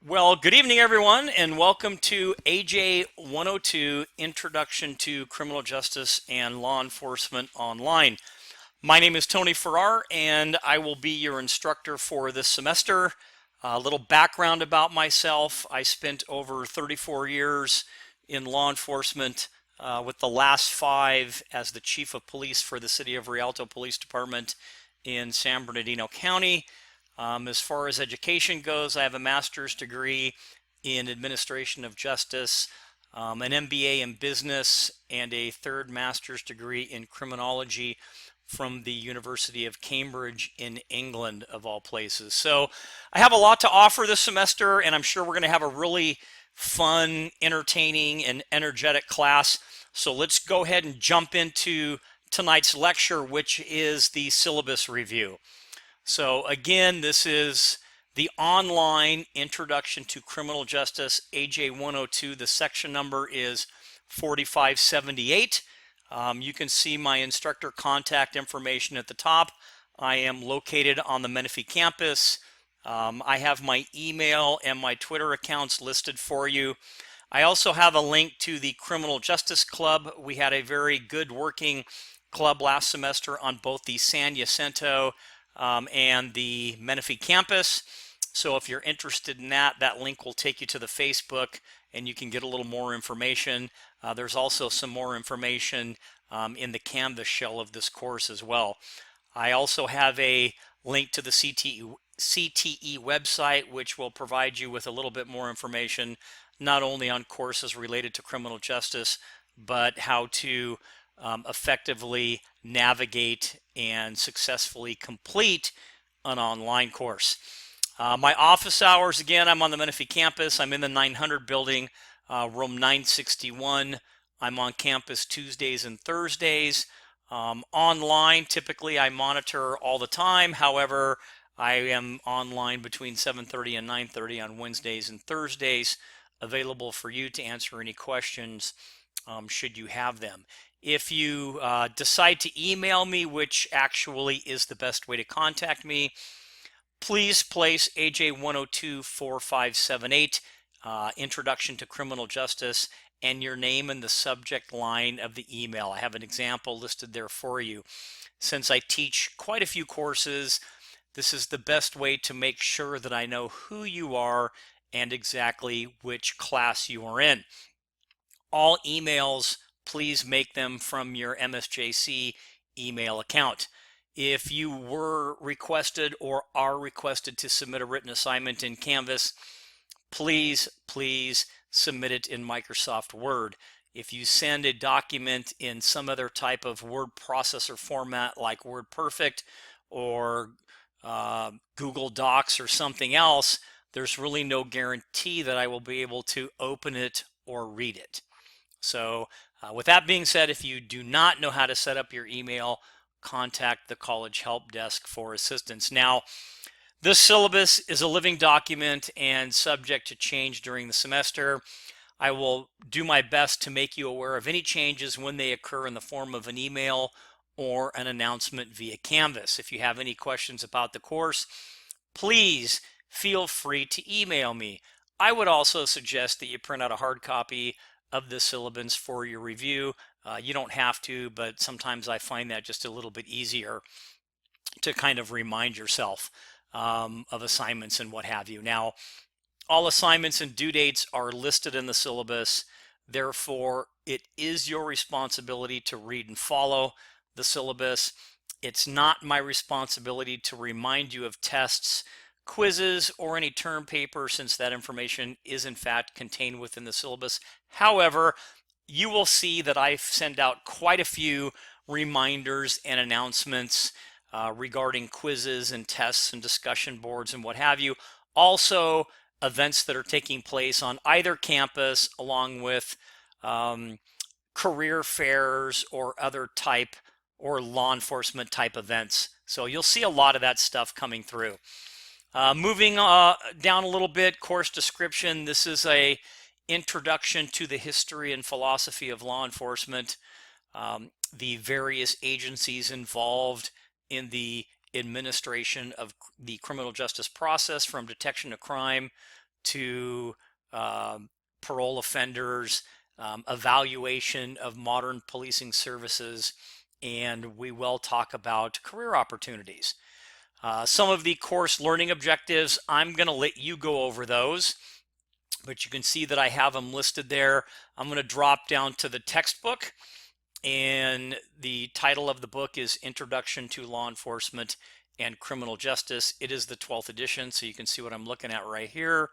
Well, good evening, everyone, and welcome to AJ102 Introduction to Criminal Justice and Law Enforcement Online. My name is Tony Farrar, and I will be your instructor for this semester. A little background about myself: I spent over 34 years in law enforcement, with the last 5 as the Chief of Police for the City of Rialto Police Department in San Bernardino County. As far as education goes, I have a master's degree in administration of justice, an MBA in business, and a third master's degree in criminology from the University of Cambridge in England, of all places. So I have a lot to offer this semester, and I'm sure we're going to have a really fun, entertaining, and energetic class. So let's go ahead and jump into tonight's lecture, which is the syllabus review. So again, this is the online Introduction to Criminal Justice, AJ102. The section number is 4578. You can see my instructor contact information at the top. I am located on the Menifee campus. I have my email and my Twitter accounts listed for you. I also have a link to the Criminal Justice Club. We had a very good working club last semester on both the San Jacinto and the Menifee campus. So if you're interested in that, that link will take you to the Facebook and you can get a little more information. There's also some more information in the Canvas shell of this course as well. I also have a link to the CTE website, which will provide you with a little bit more information, not only on courses related to criminal justice, but how to effectively navigate and successfully complete an online course. My office hours, again, I'm on the Menifee campus. I'm in the 900 building, room 961. I'm on campus Tuesdays and Thursdays. Online, typically I monitor all the time. However, I am online between 7:30 and 9:30 on Wednesdays and Thursdays, available for you to answer any questions should you have them. If you decide to email me, which actually is the best way to contact me, please place AJ1024578, Introduction to Criminal Justice, and your name in the subject line of the email. I have an example listed there for you. Since I teach quite a few courses, this is the best way to make sure that I know who you are and exactly which class you are in. All emails, please make them from your MSJC email account. If you were requested or are requested to submit a written assignment in Canvas, please submit it in Microsoft Word. If you send a document in some other type of word processor format like WordPerfect or Google Docs or something else, there's really no guarantee that I will be able to open it or read it. So with that being said, if you do not know how to set up your email, contact the college help desk for assistance. Now, this syllabus is a living document and subject to change during the semester. I will do my best to make you aware of any changes when they occur in the form of an email or an announcement via Canvas. If you have any questions about the course, please feel free to email me. I would also suggest that you print out a hard copy of the syllabus for your review. You don't have to, but sometimes I find that just a little bit easier to kind of remind yourself of assignments and what have you. Now, all assignments and due dates are listed in the syllabus. Therefore, it is your responsibility to read and follow the syllabus. It's not my responsibility to remind you of tests, quizzes, or any term paper, since that information is in fact contained within the syllabus. However, you will see that I send out quite a few reminders and announcements regarding quizzes and tests and discussion boards and what have you. Also, events that are taking place on either campus, along with career fairs or other type or law enforcement type events. So you'll see a lot of that stuff coming through. Moving down a little bit, course description. This is a introduction to the history and philosophy of law enforcement, the various agencies involved in the administration of the criminal justice process, from detection of crime to parole offenders, evaluation of modern policing services, and we will talk about career opportunities. Some of the course learning objectives, I'm going to let you go over those, but you can see that I have them listed there. I'm going to drop down to the textbook, and the title of the book is Introduction to Law Enforcement and Criminal Justice. It is the 12th edition, so you can see what I'm looking at right here.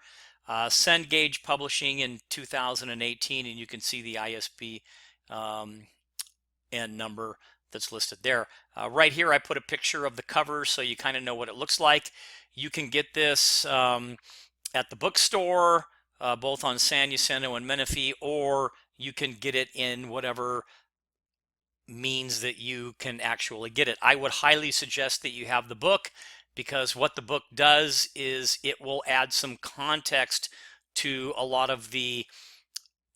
Cengage Publishing in 2018, and you can see the ISBN number that's listed there. Right here, I put a picture of the cover so you kind of know what it looks like. You can get this at the bookstore, both on San Jacinto and Menifee, or you can get it in whatever means that you can actually get it. I would highly suggest that you have the book, because what the book does is it will add some context to a lot of the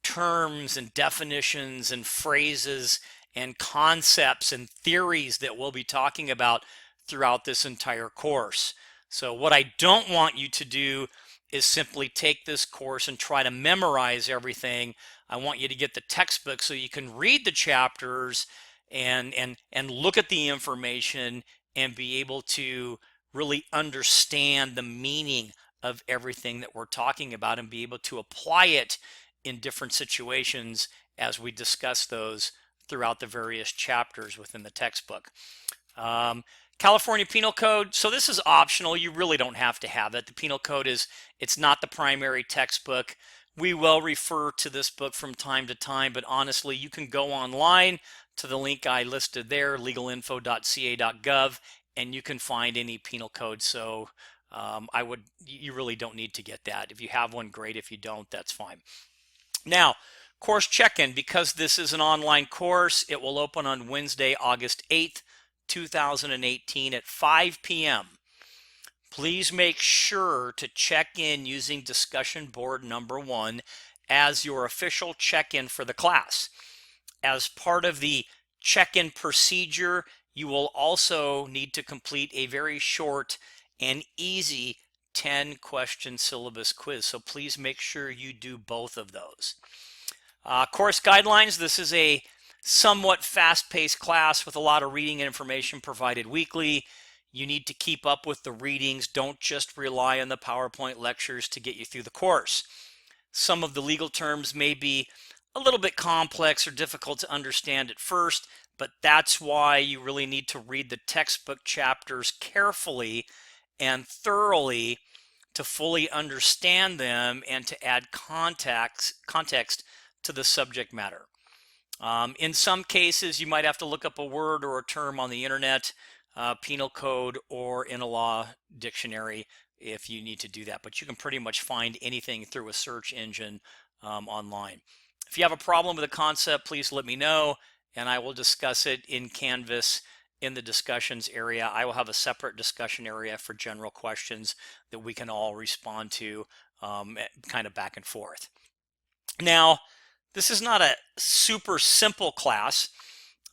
terms and definitions and phrases and concepts and theories that we'll be talking about throughout this entire course. So what I don't want you to do is simply take this course and try to memorize everything. I want you to get the textbook so you can read the chapters and look at the information and be able to really understand the meaning of everything that we're talking about and be able to apply it in different situations as we discuss those throughout the various chapters within the textbook. California Penal Code, so this is optional. You really don't have to have it. The Penal Code it's not the primary textbook. We will refer to this book from time to time, but honestly, you can go online to the link I listed there, legalinfo.ca.gov, and you can find any penal code. So you really don't need to get that. If you have one, great. If you don't, that's fine. Now, course check-in, because this is an online course, it will open on Wednesday, August 8th, 2018 at 5 p.m. Please make sure to check in using discussion board number 1 as your official check-in for the class. As part of the check-in procedure, you will also need to complete a very short and easy 10-question syllabus quiz. So please make sure you do both of those. Course guidelines, this is a somewhat fast-paced class with a lot of reading and information provided weekly. You need to keep up with the readings. Don't just rely on the PowerPoint lectures to get you through the course. Some of the legal terms may be a little bit complex or difficult to understand at first, but that's why you really need to read the textbook chapters carefully and thoroughly to fully understand them and to add context to the subject matter. In some cases, you might have to look up a word or a term on the internet, penal code, or in a law dictionary if you need to do that. But you can pretty much find anything through a search engine online. If you have a problem with a concept, please let me know, and I will discuss it in Canvas in the discussions area. I will have a separate discussion area for general questions that we can all respond to kind of back and forth. Now, this is not a super simple class,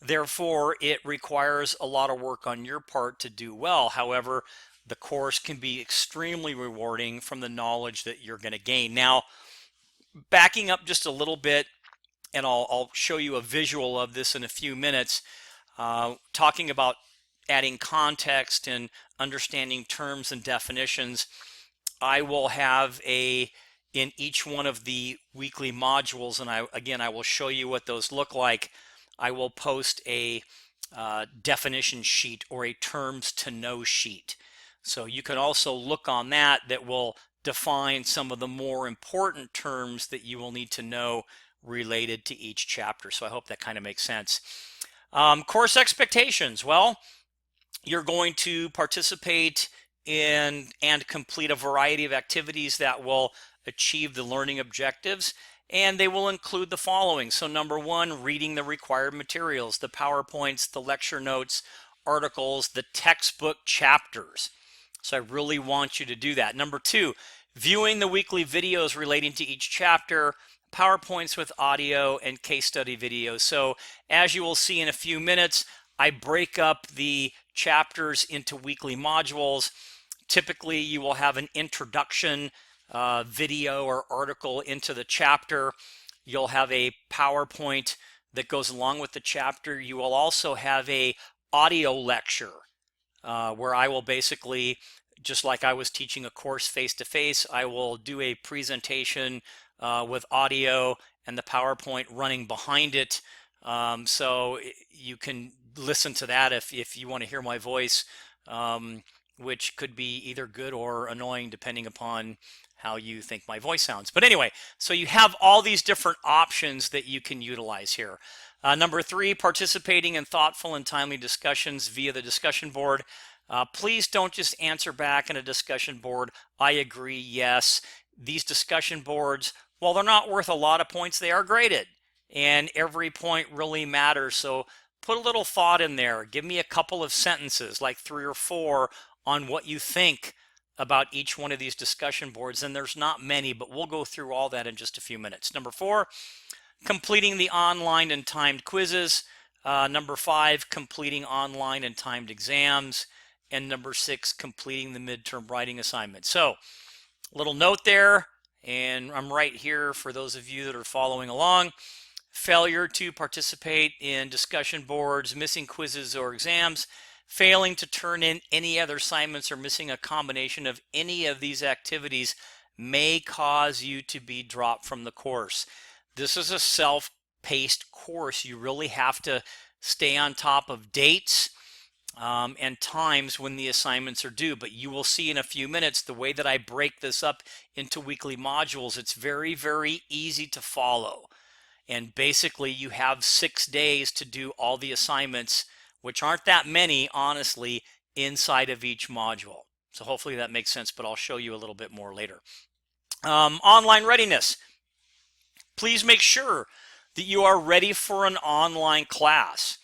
therefore it requires a lot of work on your part to do well. However, the course can be extremely rewarding from the knowledge that you're going to gain. Now, backing up just a little bit, and I'll show you a visual of this in a few minutes, talking about adding context and understanding terms and definitions. I will have in each one of the weekly modules, and I will show you what those look like. I will post a definition sheet or a terms to know sheet. So you can also look on that will define some of the more important terms that you will need to know related to each chapter. So I hope that kind of makes sense. Course expectations. Well, you're going to participate in and complete a variety of activities that will achieve the learning objectives, and they will include the following. So number 1, reading the required materials, the PowerPoints, the lecture notes, articles, the textbook chapters. So I really want you to do that. Number 2, viewing the weekly videos relating to each chapter, PowerPoints with audio, and case study videos. So as you will see in a few minutes, I break up the chapters into weekly modules. Typically, you will have an introduction video or article into the chapter. You'll have a PowerPoint that goes along with the chapter. You will also have a audio lecture where I will basically, just like I was teaching a course face-to-face, I will do a presentation with audio and the PowerPoint running behind it. So you can listen to that if you want to hear my voice, which could be either good or annoying depending upon how you think my voice sounds. But anyway, so you have all these different options that you can utilize here. Number 3, participating in thoughtful and timely discussions via the discussion board. Please don't just answer back in a discussion board, I agree, yes. These discussion boards, while they're not worth a lot of points, they are graded. And every point really matters. So put a little thought in there. Give me a couple of sentences, like 3 or 4, on what you think about each one of these discussion boards. And there's not many, but we'll go through all that in just a few minutes. Number 4, completing the online and timed quizzes. Number 5, completing online and timed exams. And number 6, completing the midterm writing assignment. So, little note there, and I'm right here for those of you that are following along. Failure to participate in discussion boards, missing quizzes or exams, failing to turn in any other assignments, or missing a combination of any of these activities may cause you to be dropped from the course. This is a self-paced course. You really have to stay on top of dates and times when the assignments are due. But you will see in a few minutes the way that I break this up into weekly modules. It's very, very easy to follow. And basically you have 6 days to do all the assignments, which aren't that many, honestly, inside of each module. So hopefully that makes sense, but I'll show you a little bit more later. Online readiness. Please make sure that you are ready for an online class.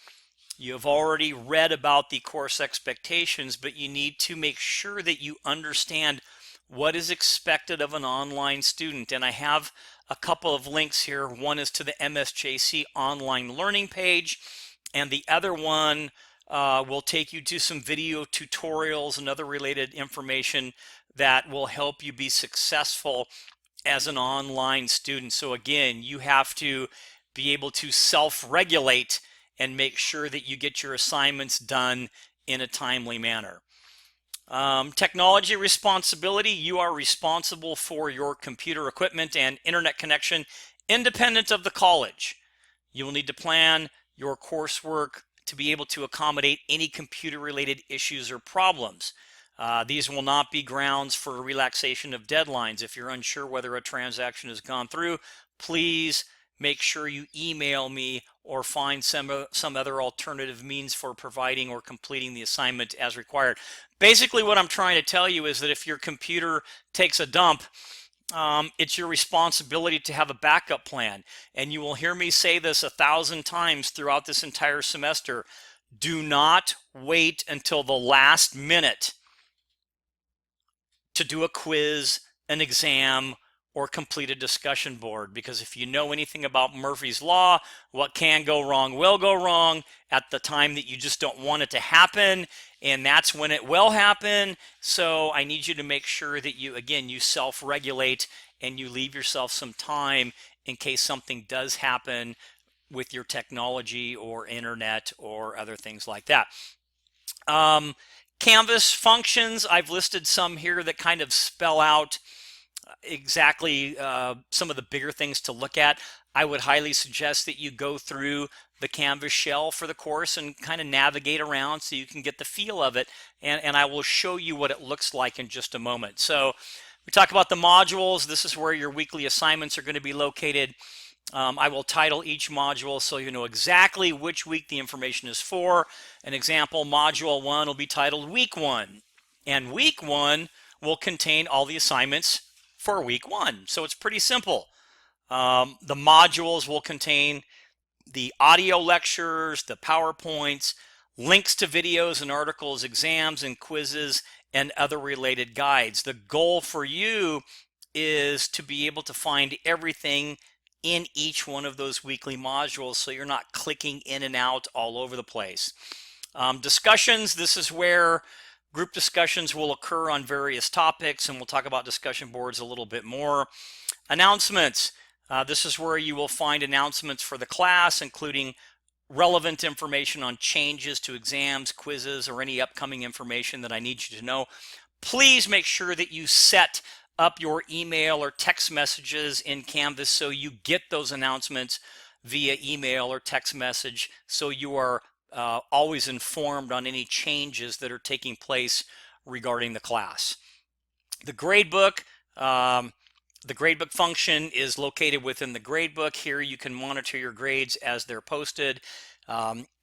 You have already read about the course expectations, but you need to make sure that you understand what is expected of an online student. And I have a couple of links here. One is to the MSJC online learning page, and the other one will take you to some video tutorials and other related information that will help you be successful as an online student. So again, you have to be able to self-regulate and make sure that you get your assignments done in a timely manner. Technology responsibility. You are responsible for your computer equipment and internet connection independent of the college. You will need to plan your coursework to be able to accommodate any computer-related issues or problems. These will not be grounds for relaxation of deadlines. If you're unsure whether a transaction has gone through, please make sure you email me or find some other alternative means for providing or completing the assignment as required. Basically, what I'm trying to tell you is that if your computer takes a dump, it's your responsibility to have a backup plan. And you will hear me say this 1,000 times throughout this entire semester. Do not wait until the last minute to do a quiz, an exam, or complete a discussion board, because if you know anything about Murphy's Law, what can go wrong will go wrong at the time that you just don't want it to happen, and that's when it will happen. So I need you to make sure that you, again, you self-regulate and you leave yourself some time in case something does happen with your technology or internet or other things like that. Canvas functions, I've listed some here that kind of spell out exactly some of the bigger things to look at. I would highly suggest that you go through the Canvas shell for the course and kind of navigate around so you can get the feel of it, and I will show you what it looks like in just a moment. So we talk about the modules. This is where your weekly assignments are going to be located. I will title each module so you know exactly which week the information is for. An example, module 1 will be titled Week 1, and Week 1 will contain all the assignments for Week 1. So it's pretty simple. The modules will contain the audio lectures, the PowerPoints, links to videos and articles, exams and quizzes, and other related guides. The goal for you is to be able to find everything in each one of those weekly modules so you're not clicking in and out all over the place. Discussions, this is where Group discussions will occur on various topics, and we'll talk about discussion boards a little bit more. Announcements. This is where you will find announcements for the class, including relevant information on changes to exams, quizzes, or any upcoming information that I need you to know. Please make sure that you set up your email or text messages in Canvas so you get those announcements via email or text message, so you are always informed on any changes that are taking place regarding the class. The gradebook. The gradebook function is located within the gradebook. Here you can monitor your grades as they're posted.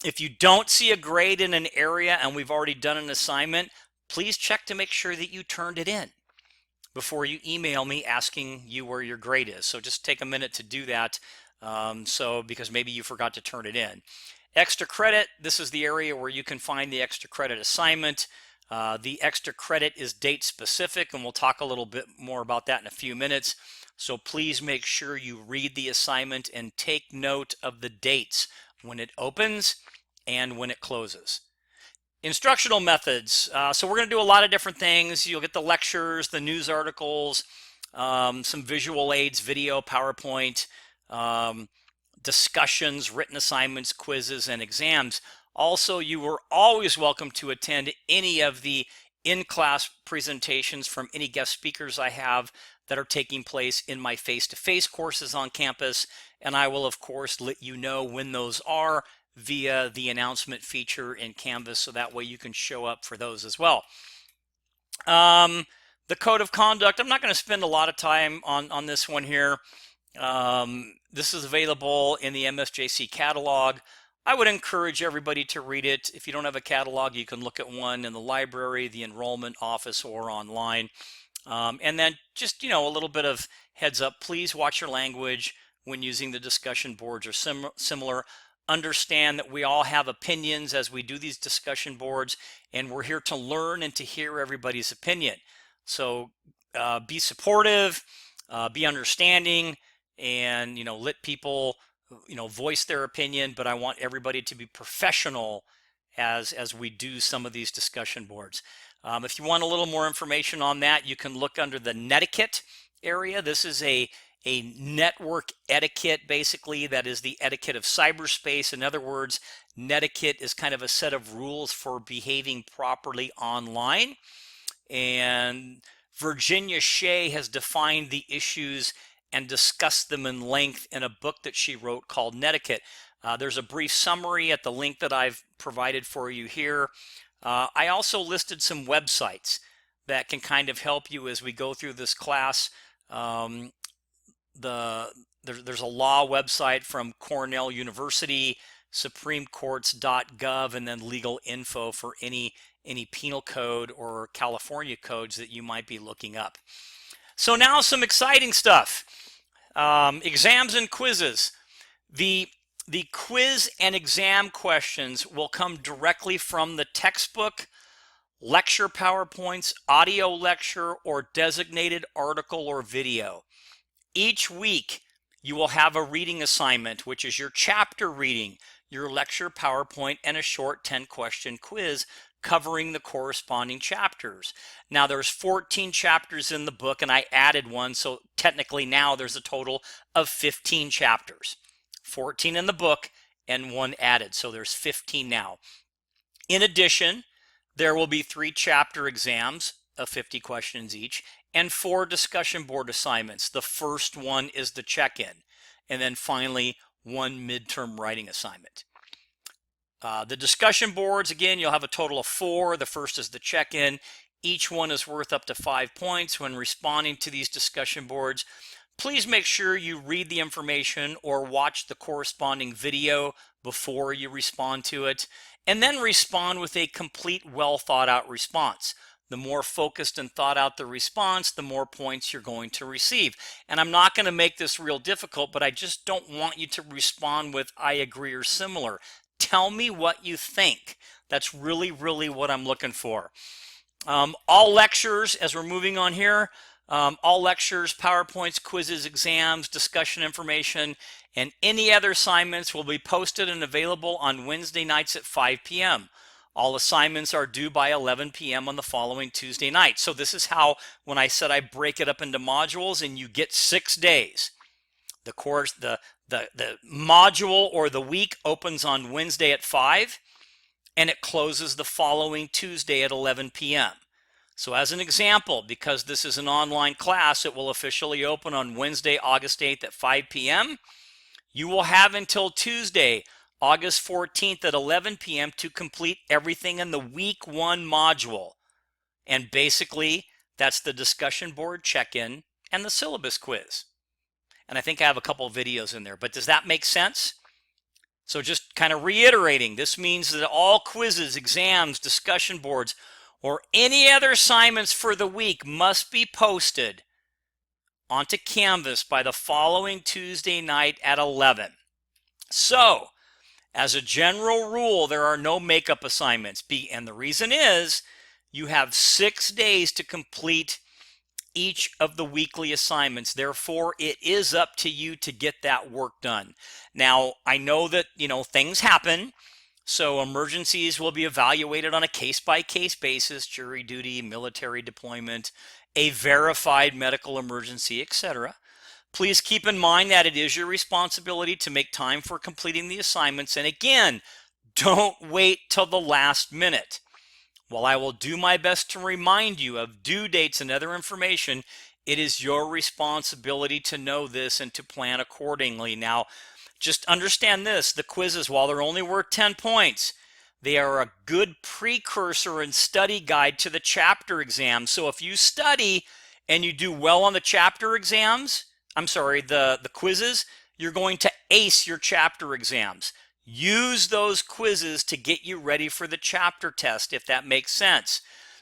If you don't see a grade in an area and we've already done an assignment, please check to make sure that you turned it in before you email me asking you where your grade is. So just take a minute to do that, because maybe you forgot to turn it in. Extra credit, this is the area where you can find the extra credit assignment. The extra credit is date specific, and we'll talk a little bit more about that in a few minutes. So please make sure you read the assignment and take note of the dates when it opens and when it closes. Instructional methods. So we're going to do a lot of different things. You'll get the lectures, the news articles, some visual aids, video, PowerPoint, discussions, written assignments, quizzes, and exams. Also, you are always welcome to attend any of the in-class presentations from any guest speakers I have that are taking place in my face-to-face courses on campus, and I will, of course, let you know when those are via the announcement feature in Canvas, so that way you can show up for those as well. The code of conduct, I'm not going to spend a lot of time on this one here. This is available in the MSJC catalog. I would encourage everybody to read it. If you don't have a catalog, you can look at one in the library, the enrollment office, or online. And then just, a little bit of heads up, please watch your language when using the discussion boards or similar. Understand that we all have opinions as we do these discussion boards, and we're here to learn and to hear everybody's opinion. So be supportive, be understanding, and let people voice their opinion, but I want everybody to be professional as we do some of these discussion boards. If you want a little more information on that, you can look under the netiquette area. This is a network etiquette, basically, that is the etiquette of cyberspace. In other words, netiquette is kind of a set of rules for behaving properly online. And Virginia Shea has defined the issues and discussed them in length in a book that she wrote called Netiquette. There's a brief summary at the link that I've provided for you here. I also listed some websites that can kind of help you as we go through this class. There's a law website from Cornell University, supremecourts.gov, and then legal info for any penal code or California codes that you might be looking up. So now some exciting stuff. Exams and quizzes. The quiz and exam questions will come directly from the textbook, lecture PowerPoints, audio lecture, or designated article or video. Each week, you will have a reading assignment, which is your chapter reading, your lecture PowerPoint, and a short 10-question quiz covering the corresponding chapters. Now there's 14 chapters in the book, and I added one, so technically now there's a total of 15 chapters. 14 in the book and one added, so there's 15 now. In addition, there will be 3 chapter exams of 50 questions each and 4 discussion board assignments. The first one is the check-in, and then finally 1 midterm writing assignment. The discussion boards, again, you'll have a total of 4. The first is the check-in. Each one is worth up to 5 points when responding to these discussion boards. Please make sure you read the information or watch the corresponding video before you respond to it, and then respond with a complete, well thought out response. The more focused and thought out the response, the more points you're going to receive. And I'm not going to make this real difficult, but I just don't want you to respond with I agree or similar. Tell me what you think. That's really, really what I'm looking for. All lectures, as we're moving on here, all lectures, PowerPoints, quizzes, exams, discussion information, and any other assignments will be posted and available on Wednesday nights at 5 p.m. All assignments are due by 11 p.m. on the following Tuesday night. So this is how, when I said I break it up into modules and you get 6 days. The course, the module or the week opens on Wednesday at 5 and it closes the following Tuesday at 11 p.m. So as an example, because this is an online class, it will officially open on Wednesday, August 8th at 5 p.m. You will have until Tuesday, August 14th at 11 p.m. to complete everything in the week 1 module. And basically, that's the discussion board check-in and the syllabus quiz. And I think I have a couple of videos in there, but does that make sense? So just kind of reiterating, this means that all quizzes, exams, discussion boards, or any other assignments for the week must be posted onto Canvas by the following Tuesday night at 11. So, as a general rule, there are no makeup assignments. And the reason is you have 6 days to complete each of the weekly assignments. Therefore, it is up to you to get that work done. Now, I know that, things happen. So emergencies will be evaluated on a case-by-case basis, jury duty, military deployment, a verified medical emergency, etc. Please keep in mind that it is your responsibility to make time for completing the assignments. And again, don't wait till the last minute. While I will do my best to remind you of due dates and other information, it is your responsibility to know this and to plan accordingly. Now, just understand this, the quizzes, while they're only worth 10 points, they are a good precursor and study guide to the chapter exam. So if you study and you do well on the chapter exams, the quizzes, you're going to ace your chapter exams. Use those quizzes to get you ready for the chapter test, if that makes sense.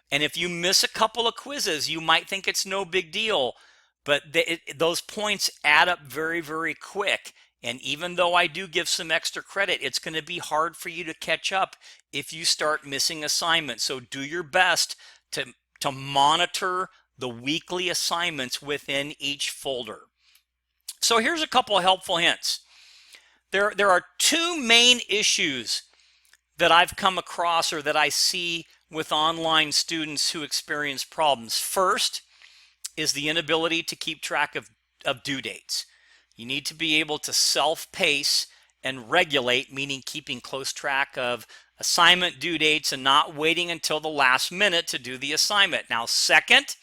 And if you miss a couple of quizzes, you might think it's no big deal, but those points add up very, very quick. And even though I do give some extra credit, it's going to be hard for you to catch up if you start missing assignments. So do your best to monitor the weekly assignments within each folder. So here's a couple of helpful hints. There are 2 main issues that I've come across or that I see with online students who experience problems. First is the inability to keep track of due dates. You need to be able to self-pace and regulate, meaning keeping close track of assignment due dates and not waiting until the last minute to do the assignment. Now, second,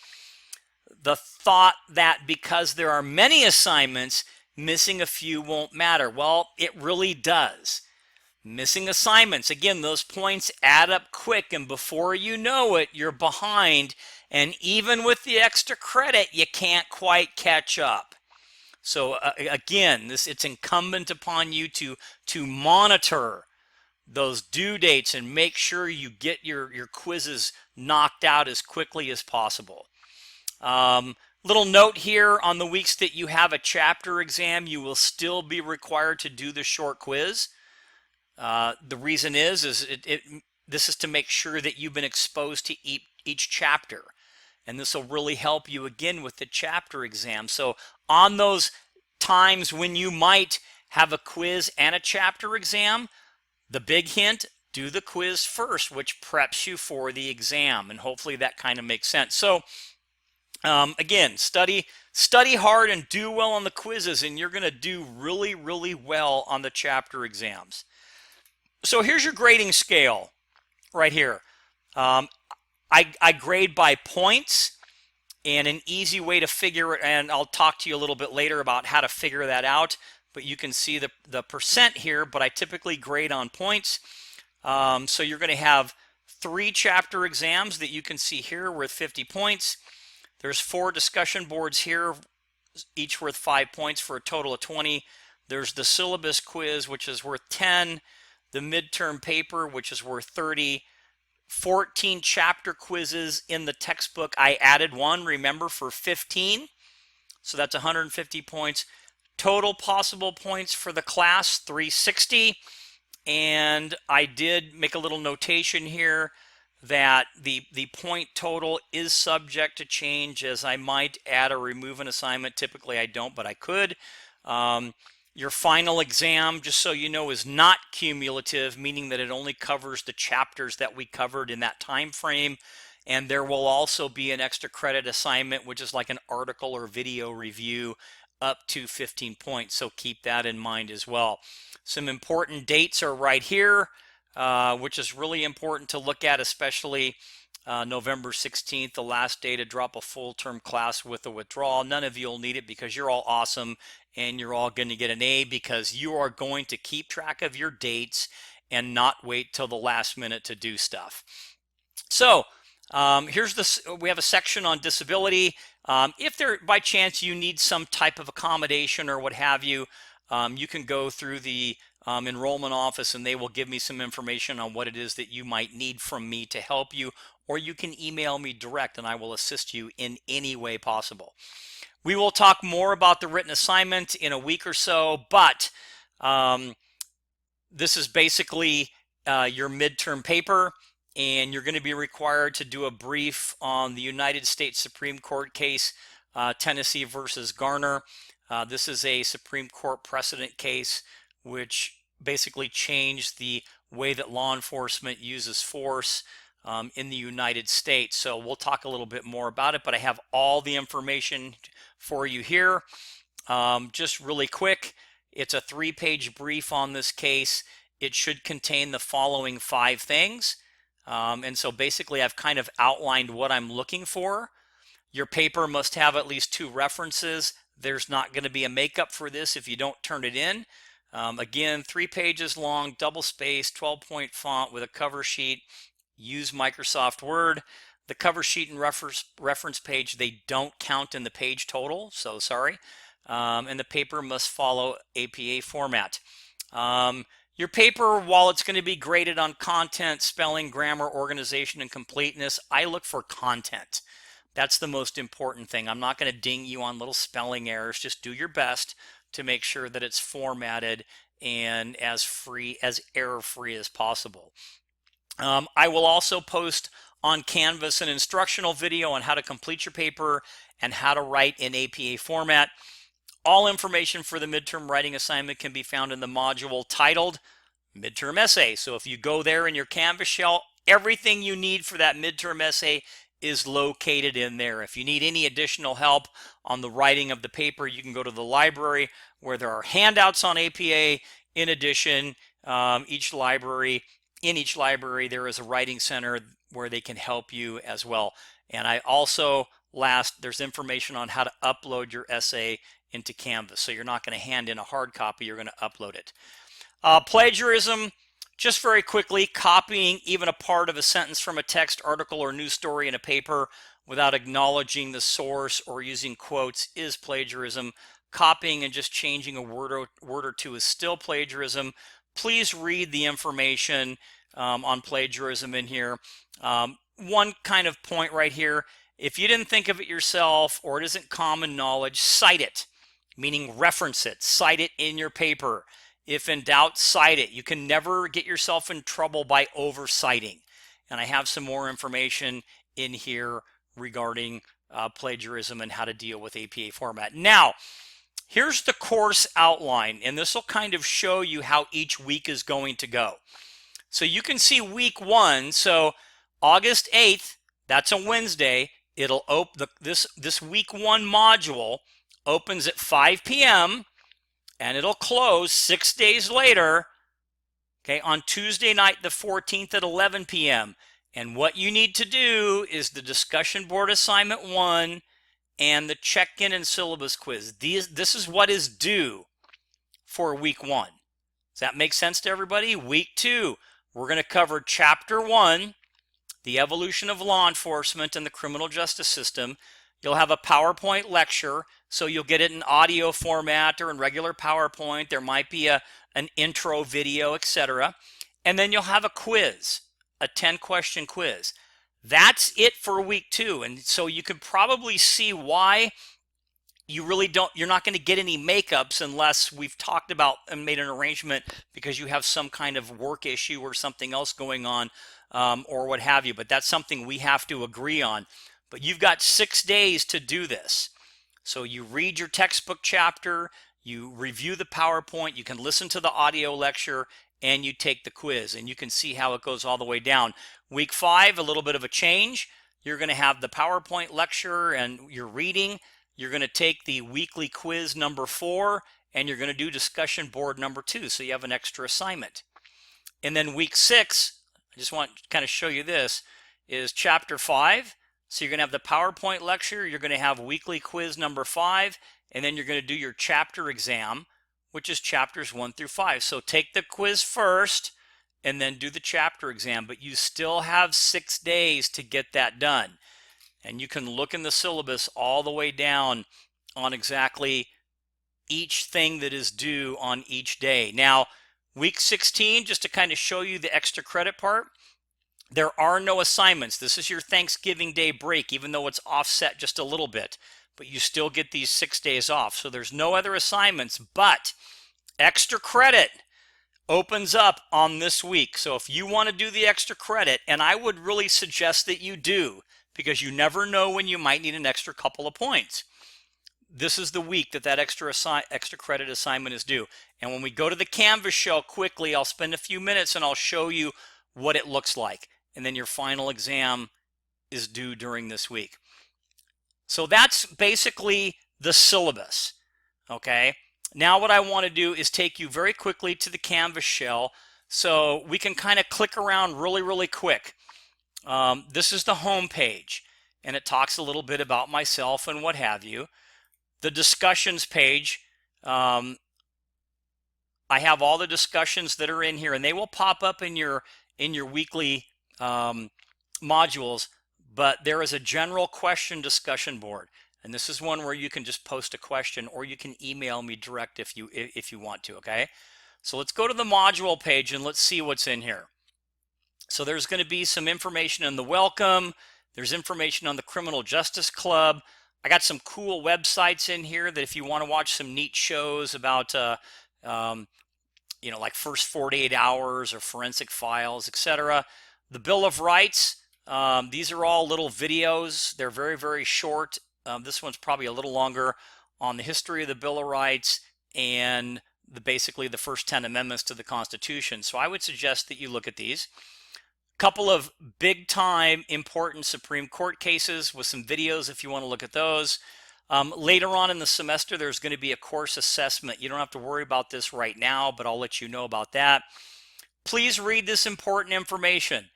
the thought that because there are many assignments, missing a few won't matter. Well, it really does. Missing assignments, again, those points add up quick, and before you know it, you're behind. And even with the extra credit, you can't quite catch up. So again, it's incumbent upon you to monitor those due dates and make sure you get your quizzes knocked out as quickly as possible. Little note here, on the weeks that you have a chapter exam, you will still be required to do the short quiz. The reason is this is to make sure that you've been exposed to each chapter. And this will really help you again with the chapter exam. So on those times when you might have a quiz and a chapter exam, the big hint, do the quiz first, which preps you for the exam. And hopefully that kind of makes sense. So again, study hard and do well on the quizzes, and you're going to do really, really well on the chapter exams. So here's your grading scale right here. I grade by points, and an easy way to figure it, and I'll talk to you a little bit later about how to figure that out, but you can see the percent here, but I typically grade on points. So you're going to have 3 chapter exams that you can see here worth 50 points. There's 4 discussion boards here, each worth 5 points for a total of 20. There's the syllabus quiz, which is worth 10. The midterm paper, which is worth 30. 14 chapter quizzes in the textbook. I added one, remember, for 15. So that's 150 points. Total possible points for the class, 360. And I did make a little notation here that the point total is subject to change, as I might add or remove an assignment. Typically I don't, but I could. Your final exam, just so you know, is not cumulative, meaning that it only covers the chapters that we covered in that time frame. And there will also be an extra credit assignment, which is like an article or video review up to 15 points. So keep that in mind as well. Some important dates are right here, which is really important to look at, especially November 16th, the last day to drop a full-term class with a withdrawal. None of you will need it because you're all awesome and you're all going to get an A because you are going to keep track of your dates and not wait till the last minute to do stuff. So here's this. We have a section on disability. If there, by chance, you need some type of accommodation or what have you, you can go through the enrollment office and they will give me some information on what it is that you might need from me to help you, or you can email me direct and I will assist you in any way possible. We will talk more about the written assignment in a week or so, but this is basically your midterm paper, and you're going to be required to do a brief on the United States Supreme Court case, Tennessee versus Garner. This is a Supreme Court precedent case which basically changed the way that law enforcement uses force in the United States. So we'll talk a little bit more about it, but I have all the information for you here. Just really quick, it's a 3-page brief on this case. It should contain the following 5 things. And so basically I've kind of outlined what I'm looking for. Your paper must have at least 2 references. There's not going to be a makeup for this if you don't turn it in. Again, 3 pages long, double-spaced, 12-point font with a cover sheet. Use Microsoft Word. The cover sheet and reference page, they don't count in the page total, so sorry. And the paper must follow APA format. Your paper, while it's going to be graded on content, spelling, grammar, organization, and completeness, I look for content. That's the most important thing. I'm not going to ding you on little spelling errors. Just do your best to make sure that it's formatted and as error-free as possible. I will also post on Canvas an instructional video on how to complete your paper and how to write in APA format. All information for the midterm writing assignment can be found in the module titled Midterm Essay. So if you go there in your Canvas shell, everything you need for that midterm essay is located in there. If you need any additional help on the writing of the paper, you can go to the library where there are handouts on APA. In addition, in each library there is a writing center where they can help you as well. And I also, there's information on how to upload your essay into Canvas. So you're not going to hand in a hard copy, you're going to upload it. Plagiarism, just very quickly, copying even a part of a sentence from a text, article, or news story in a paper without acknowledging the source or using quotes is plagiarism. Copying and just changing a word or two is still plagiarism. Please read the information on plagiarism in here. One kind of point right here, if you didn't think of it yourself or it isn't common knowledge, cite it, meaning reference it, cite it in your paper. If in doubt, cite it. You can never get yourself in trouble by oversighting. And I have some more information in here regarding plagiarism and how to deal with APA format. Now, here's the course outline, and this will kind of show you how each week is going to go. So you can see week 1, so August 8th, that's a Wednesday. It'll open this week 1 module opens at 5 p.m. and it'll close 6 days later, okay, on Tuesday night the 14th at 11 p.m. And what you need to do is the discussion board assignment 1 and the check-in and syllabus quiz. This is what is due for week 1. Does that make sense to everybody? Week 2, we're going to cover chapter 1, the evolution of law enforcement and the criminal justice system. You'll have a PowerPoint lecture, so you'll get it in audio format or in regular PowerPoint. There might be an intro video, etc. And then you'll have a quiz, a 10-question quiz. That's it for week 2. And so you can probably see why you're not going to get any makeups unless we've talked about and made an arrangement because you have some kind of work issue or something else going on or what have you. But that's something we have to agree on. But you've got 6 days to do this. So you read your textbook chapter, You review the PowerPoint, you can listen to the audio lecture, and you take the quiz, and you can see how it goes all the way down. Week 5, a little bit of a change. You're going to have the PowerPoint lecture and your reading. You're going to take the weekly quiz number 4, and you're going to do discussion board number 2, so you have an extra assignment. And then week 6, I just want to kind of show you this, is chapter 5. So you're going to have the PowerPoint lecture, you're going to have weekly quiz number 5, and then you're going to do your chapter exam, which is chapters 1 through 5. So take the quiz first and then do the chapter exam, but you still have 6 days to get that done. And you can look in the syllabus all the way down on exactly each thing that is due on each day. Now, week 16, just to kind of show you the extra credit part, there are no assignments. This is your Thanksgiving Day break, even though it's offset just a little bit, but you still get these 6 days off. So there's no other assignments, but extra credit opens up on this week. So if you want to do the extra credit, and I would really suggest that you do, because you never know when you might need an extra couple of points. This is the week that extra credit assignment is due. And when we go to the Canvas shell quickly, I'll spend a few minutes and I'll show you what it looks like. And then your final exam is due during this week. So that's basically the syllabus, okay? Now what I want to do is take you very quickly to the Canvas shell so we can kind of click around really quick. This is the home page, and it talks a little bit about myself and what have you. The discussions page, I have all the discussions that are in here, and they will pop up in your weekly modules, but there is a general question discussion board, and this is one where you can just post a question, or you can email me direct if you want to, okay? So let's go to the module page and let's see what's in here. So there's going to be some information in the welcome. There's information on the Criminal Justice Club. I got some cool websites in here that if you want to watch some neat shows about, like First 48 Hours or Forensic Files, etc. The Bill of Rights, these are all little videos. They're very short. This one's probably a little longer on the history of the Bill of Rights and basically the first 10 amendments to the Constitution. So I would suggest that you look at these. Couple of big time important Supreme Court cases with some videos if you want to look at those. Later on in the semester, there's going to be a course assessment. You don't have to worry about this right now, but I'll let you know about that. Please read this important information.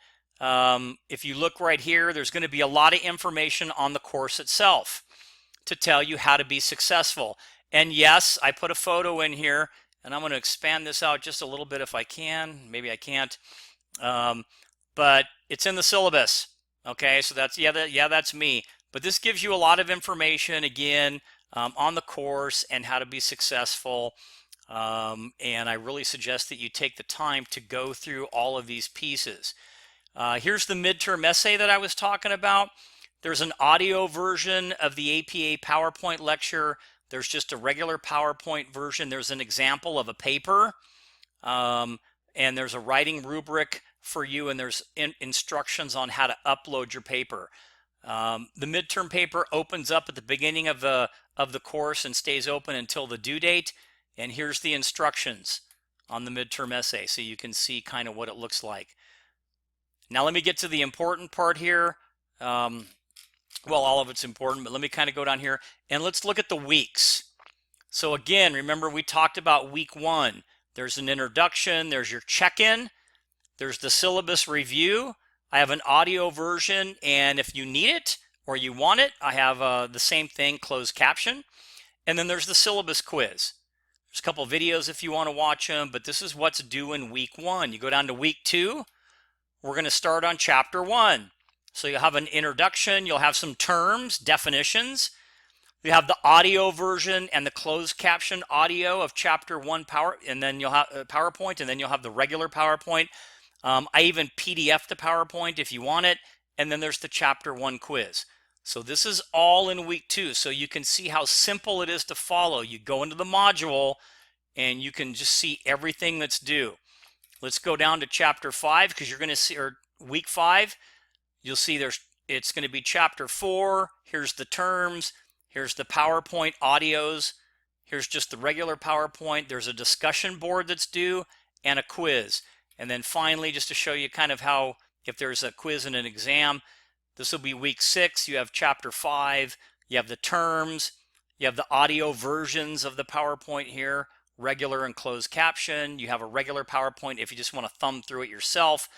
If you look right here, there's going to be a lot of information on the course itself to tell you how to be successful. And yes, I put a photo in here, and I'm going to expand this out just a little bit if I can. Maybe I can't. But it's in the syllabus. Okay, so that's me. But this gives you a lot of information, again, on the course and how to be successful. And I really suggest that you take the time to go through all of these pieces. Here's the midterm essay that I was talking about. There's an audio version of the APA PowerPoint lecture. There's just a regular PowerPoint version. There's an example of a paper. And there's a writing rubric for you, and there's instructions on how to upload your paper. The midterm paper opens up at the beginning of the course and stays open until the due date. And here's the instructions on the midterm essay, so you can see kind of what it looks like. Now let me get to the important part here. Well, all of it's important, but let me kind of go down here and let's look at the weeks. So again, remember we talked about week 1. There's an introduction, there's your check-in, there's the syllabus review. I have an audio version, and if you need it or you want it, I have the same thing, closed caption. And then there's the syllabus quiz. There's a couple of videos if you want to watch them, but this is what's due in week 1. You go down to week 2, we're going to start on chapter 1. So you'll have an introduction, you'll have some terms, definitions. You have the audio version and the closed caption audio of chapter 1 and then you'll have PowerPoint, and then you'll have the regular PowerPoint. I even PDF the PowerPoint if you want it, and then there's the chapter 1 quiz. So this is all in week 2, so you can see how simple it is to follow. You go into the module and you can just see everything that's due. Let's go down to chapter 5, because you're going to see, or week 5, you'll see it's going to be chapter 4. Here's the terms, here's the PowerPoint audios, Here's just the regular PowerPoint. There's a discussion board that's due and a quiz. And then finally, just to show you kind of how, if there's a quiz and an exam, this will be week 6. You have chapter 5. You have the terms. You have the audio versions of the PowerPoint here, regular and closed caption. You have a regular PowerPoint if you just want to thumb through it yourself.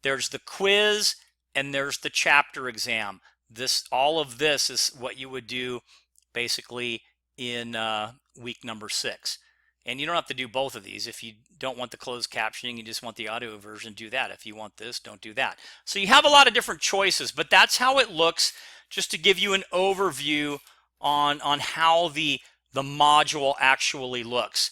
There's the quiz and there's the chapter exam. All of this is what you would do basically in week number 6. And you don't have to do both of these. If you don't want the closed captioning, you just want the audio version, do that. If you want this, don't do that. So you have a lot of different choices, but that's how it looks, just to give you an overview on how the module actually looks.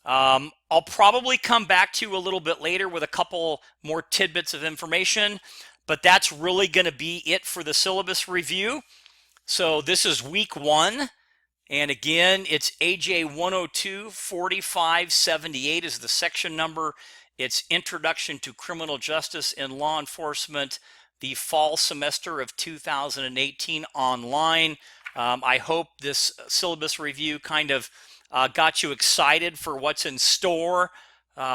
I'll probably come back to you a little bit later with a couple more tidbits of information, but that's really going to be it for the syllabus review. So this is week 1. And again, it's AJ102 4578 is the section number. It's Introduction to Criminal Justice and Law Enforcement, the fall semester of 2018 online. I hope this syllabus review kind of got you excited for what's in store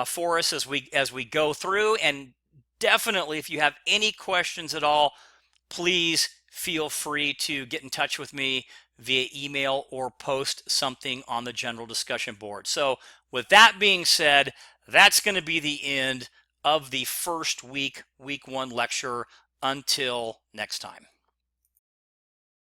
for us as we go through. And definitely, if you have any questions at all, please feel free to get in touch with me via email or post something on the general discussion board. So with that being said, that's going to be the end of the first week 1 lecture. Until next time.